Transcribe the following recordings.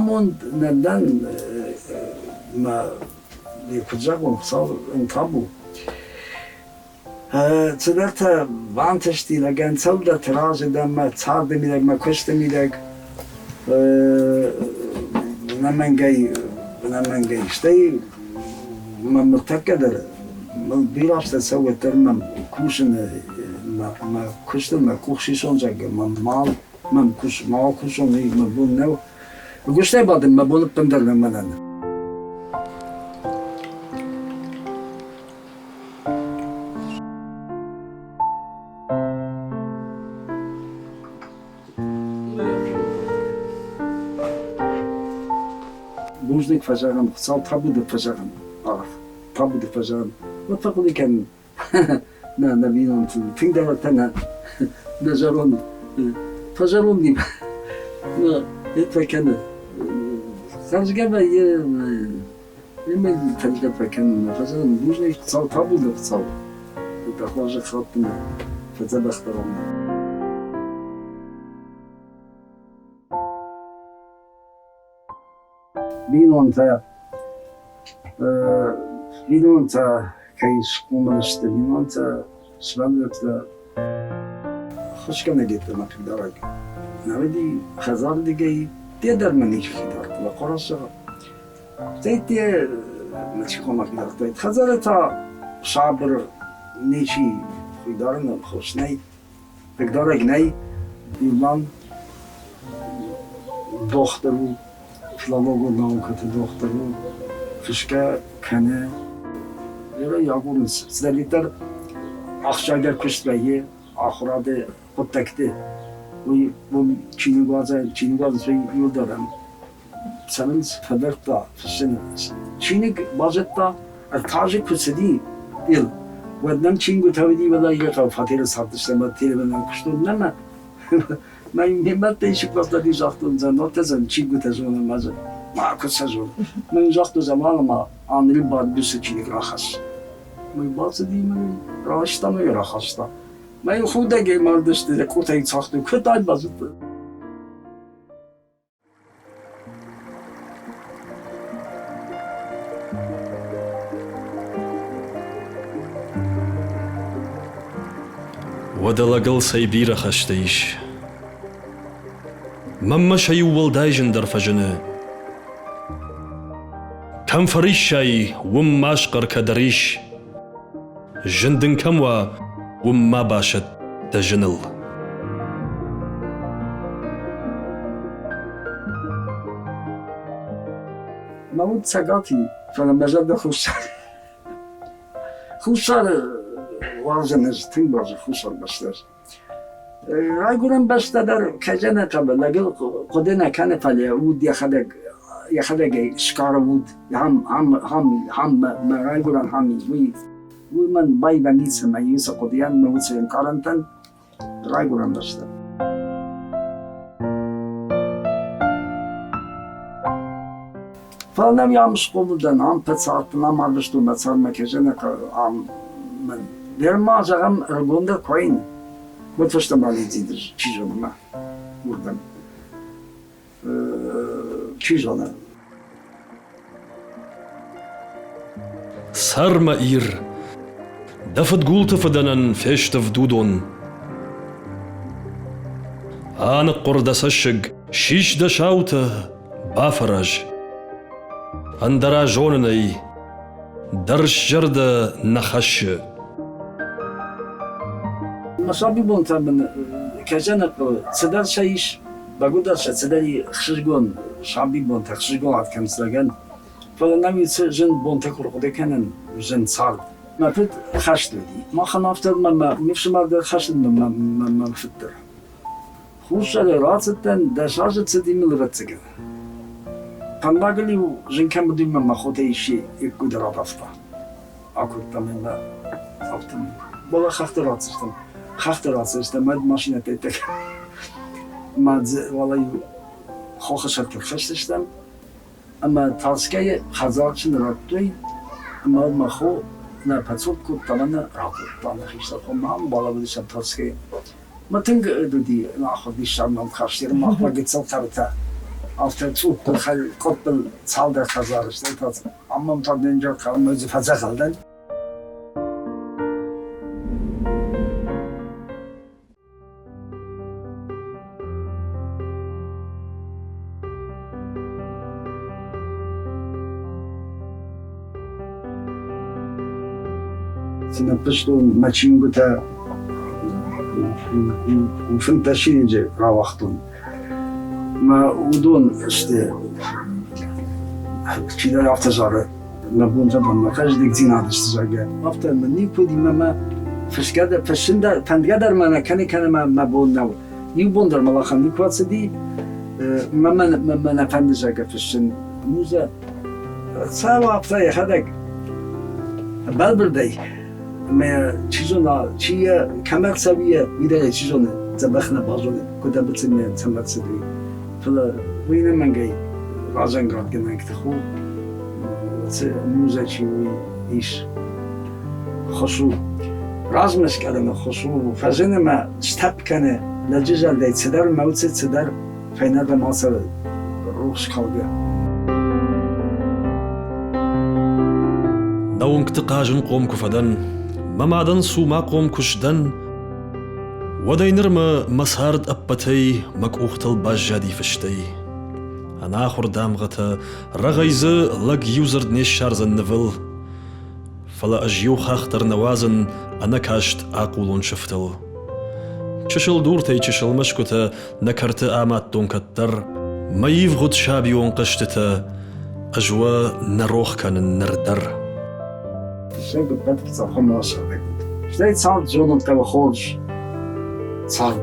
همون نندن ما يكجاكم صار انتابو تدرت وانتشتي لكن سودة تراج دم تصاد ميلك ما كشت ميلك نمن جاي شتي ما متأكد ما بيلاش تسوي ترمم كوشن ما كشت ما كوشي شونجك ما كوش ما كوشون ما بون نو وكشتي بعد ما بون بندر لما بوجدك فجران صار تابود فجران عرف تابود فجران وتقولي كان نبينا تقدر تنا نجرون فجروني ما يتفكنا خرج قبل يمل تلقى فكان فجران بوجدك صار تابود صار تخرج خاطنا فتبخترنا بينون تا كيش قومنشت بينون تا شبابت خوشكنا جدا ما تقدرك نودي خزار دقي تقدر منيش خدار وقرصة تيتي ما تشكون ما تقدر خزار تا شعبر نيشي خدارنا خوشني تقدرك ني يمان دخترو فلالوگو نامکت دخترو فشکه کنه یه یاگون سدلیتر آخشایدر کشت بیه آخراده خود تکته و چینیگاز سوی یول دارم سمنز فدرت دا فشن چینیگ بازت دا ارتاجی کسدی دیل و دم چینگو تاویدی ولی یه تا فاتیر ساعتشتم با تیره بندم کشتون نمه من نمی‌مد دیشی کلاس دی جاختون زن نتزن چی گوته زونه مازه ما کجا زون من جاختو زمان ما آنری باد بیست چی نگراخش من باز دی من راشتا نگراخشتا من خوده گی مردش دیده کوتاه ساختو کدای بازد ودلقل سيبير خشتيش مما شي ولدايجن در فجنه كم فريش شاي وم ماشقر كدريش جندن كموا وم ما باشت تجنل مامون ساقاتي فلمجد خوشار وازنش تين باز خوشار بستر رايقولن بس در كجنة قبل لقل قدنا كان فلي ود يخدق شكار ود هم ما رايقولن هم ومن باي بنيس ما يوسف قديان ما وصل كارنتن رايقولن بس فلنم يامش قبلدن هم بتساعدنا ما بشتو مثلا ما كجنة هم من در ما جام رجوندا كوين متفشتم على زيدر چیزونه ما بردم چیزونه سرما إير دفت قولت فدنن فيشت فدودون آن قرد سشق شيش دشاوت بافرج اندرا جونني درش جرد نخش مصابي بونتا من كجنة صدر شيش بقدر صدري خشجون شعبي بونتا خشجون عاد كم سلجن فلنامي جن بونتا كرقدة كانن جن صار ما فت خشت دي ما خنافتر ما مفش ما ده خشت ما فتر خوش على راسة دشاجة سدي من الرتسجة فنلاقي جن كم بدي ما خدي شيء يقدر رافتا أكو تمام أفتم ولا خاطرات سيستم خاطرات سيستم ماشينة تيتك ما والله خوشت الخشتشتم اما تاسكي خزارچن راتوي اما ما خو نه پاتسوب کو تمنا راکو تانا خشت خو ما هم بالا بودش تاسكي ما تنگ دودي ما خو دیشم ما خشتیر ما خو گیتسل کرتا after çok da kopbel salda kazar işte tat. Amma tadınca kalmaz fazla kaldı. Sina pıştı maçın güte وفنتاشينجي راوختون ما ودون işte كذا يفتجر نبون جبان ما كاش ديك زين هذا الشجاع after مني كودي ما فش قدر فشندا فندقدر ما كان ما بون يبوندر ما خلني كواتسدي ما نفندجا فشن موزا سوا after هذاك بالبردي ما چیزونا چیه کمک سویه میره چیزونه زبخنه بازونه کدا بتسمه تمت سدی فلا وینه منگی رازن گرد گنگ تخو موزه چی وی ایش خشو رازمش کردن خشو فزنه ما شتاب کنه لجزال دی صدر موت صدر فینال به ماسر روش کالگه نوم كتقاجن قوم كفدن ما معدن سو ما قوم كشدن ودينر ما مسهارد أبتي مكوخت الباجادي فشتي أنا آخر دامغتا رغيز لق يوزر نشار زنفل فلا أجيو خاختر نوازن أنا كاشت أقولون شفتل چشل دورتي چشل مشكتا نكرت آمات دون كتر ما يفغد شابيون قشتتا أجوا نروخ كان نردر شيء قد تصحى ما شاء الله. شيء صار جون تبع خارج صار.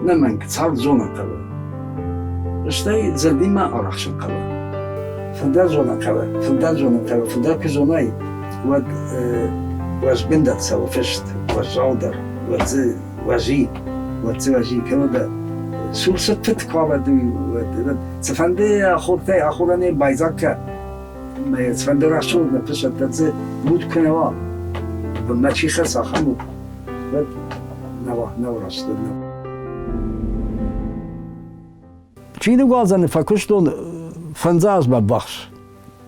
نمنك صار جون تبع. شيء زلدي ما أرخش القبل. فندر جون تبع فندر جون تبع فندر كجوناي ود واش بندت سوا فشت واش عودر واجي وتواجي كذا شو ستت كوابدي سفندي أخورني بايزاك ما يتفندر شو نفسه تزي بود كنوا بالماشي خاصة خمو بد نوا راشدنا چیزی گازن فکرشتون فنزاز مبخش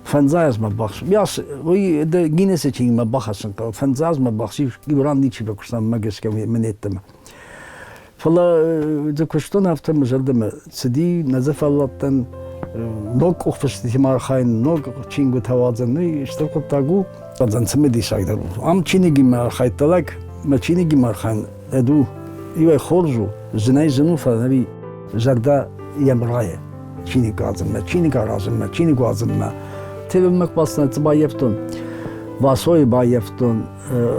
فنزاز مبخش بیاس وی د گینس چی مبخشن که فنزاز مبخشی گیران چی بکشتم مگس که منیتم فلا د کشتون هفته مجردم سدی نزف اللهتن نوک اوفشتی مار خاین نوک چینگو توازن نی اشتراک تاگو بازن سمدی شایدر ام چینگی مار خایتلک ما چینگی مار خاین ادو یه خورجو زنای زنو فنبی زردا یمرایه چینی گازم ما چینی گارازم ما چینی گازم ما تبع مقباسنا تبايفتون واسوي بايفتون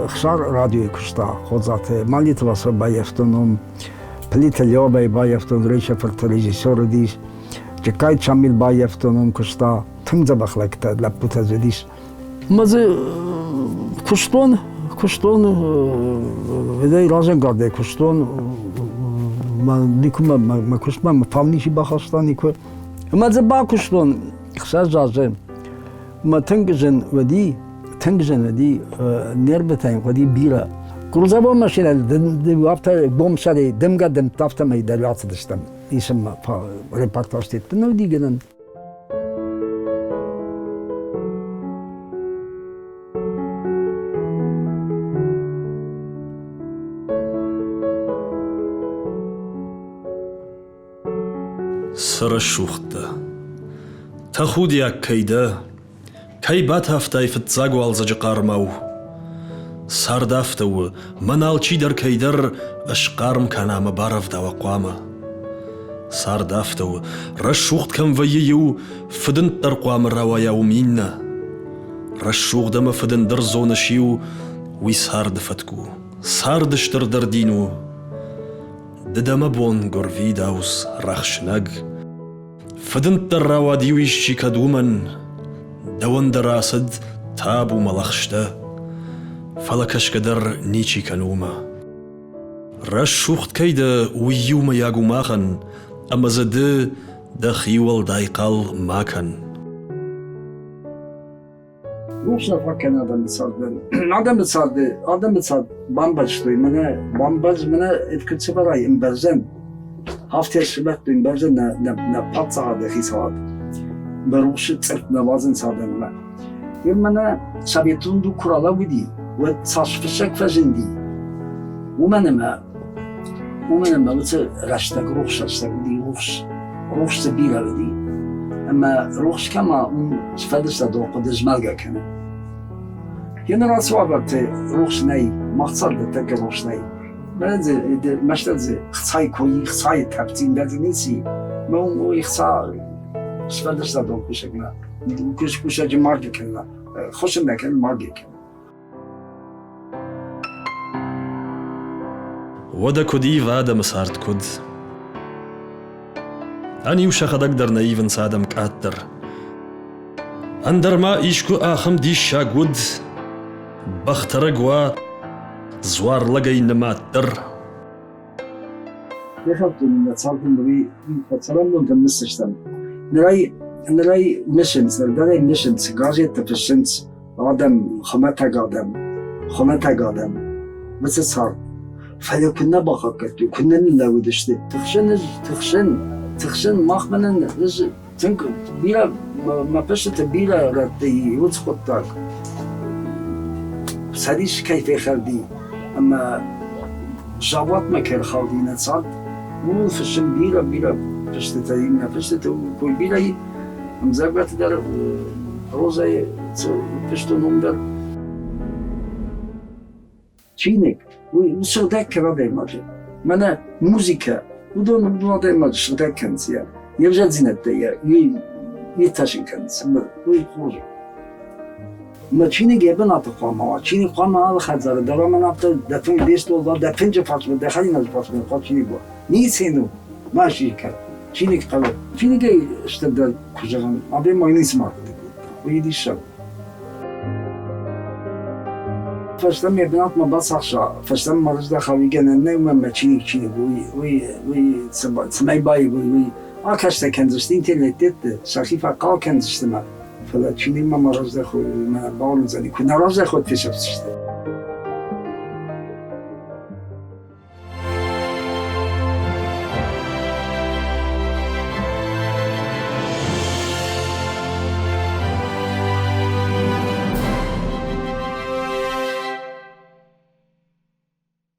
خشار راديو كشتا خودزات ماليت واسوي بايفتون بليت اليوبي بايفتون ريشة فرتريجيسور ديش جكاي شامل بايفتون كشتا تنزا بخلك لابوتا زديش مازي كشتون وداي رازن قاردي كشتون ما نيكو ما كشتون ما فامنيشي باخستان نيكو مازي با كشتون خشار جازم ما تنجزن ودي نربتين ودي بيرا كروزابو ماشينا دي وقتا بوم شادي دمغا دم تافتا ما يدريات دشتم اسم ريبورتاج تيت نو دي جنن سر الشوخته تاخود يا كيدا كي بات هفتاي فتزاقو الزج قارمو صار دافتو منال چي در كيدر اشقارم كانا مبارف دا وقواما صار دافتو رشوخت كم وييو فدن ترقوام الروايا ومينا رشوخ دم فدن در زونشيو وي صار دفتكو صار دشتر در دينو ددم بون غورفي داوس رخشنگ فدن تر رواديو يشي كدومن دوان دراسد تابو ملخشته فلكش قدر نيشي كنوما رشوخت كيدا ويوما ياغو ماخن اما زد دخيول دايقال ماكن وش نفكر آدم بتصاد بامباج توی منه بامباج منه اتكتش براي امبرزن haftaya şibet dün bence ne pat sağda hisat. Beruşu tırt nevazın sağdan ben. Yılmana sabitun du kurala vidi ve saçfışak fazindi. Umanıma vıtı raştak ruhsatsak vidi ruhsa bira vidi. Ama ruhs kama fadırsa doğru dizmalga kana. Generasyonu vakti ruhs ney, maksadı tek ruhs ney. Bence meştezi xay koyu, xay taptin derdi nesi. Ben o xay fadırsa doğru kuşakla. Kuşacı marga kana. Hoşum mekan marga kana. ودا كودي فادا مسارت كود أني وشخ أقدر نايفن سادم كأتر أندر ما إيشكو آخم دي شاقود بخترقوا زوار لقي نماتر يخافوا من تصالحهم بي تصالحهم تمسشتم نراي ميشنز نراي ميشنز غاجيت تفشنز آدم خمتا قادم بس صار فلو كنا بخاكت كنا نلاود işte تخشن مخمنن تنك بيلا ما بشت بيلا ردي وتخطك ساديش كيف يخلدي اما جوات ما كان خالدين صار مو فشن بيلا بشت تايمنا بشت كل بيلا مزابات دار روزاي بشتو نمبر Çiğnek, bu sırdak radaymadı. Bana müzika, bu da radaymadı sırdak kendisi ya. Yevzel zinette ya, taşın kendisi. Bu kuzu. Ama Çiğnek eben atı kuama var. Çiğnek kuama alı khazarı. Devamın aptı defin beşte oldu. Defince fatma, dekhalin az fatma. Fat Çiğnek bu. Niye senu? Maaşı kar. Çiğnek kalı. Çiğnek işte de kuzağın. Abi mayını ismi attı. Bu yedi şab. فشتم يبنات ما بصحشة فشتم مرج دخوي جننا وما تشيني وي سماي باي وي كاشتا كنزشتين تلتت شخيفة قا كنزشتما فلا تشيني ما مرج دخوي ما باول زني كنا رج دخوي تشفتشت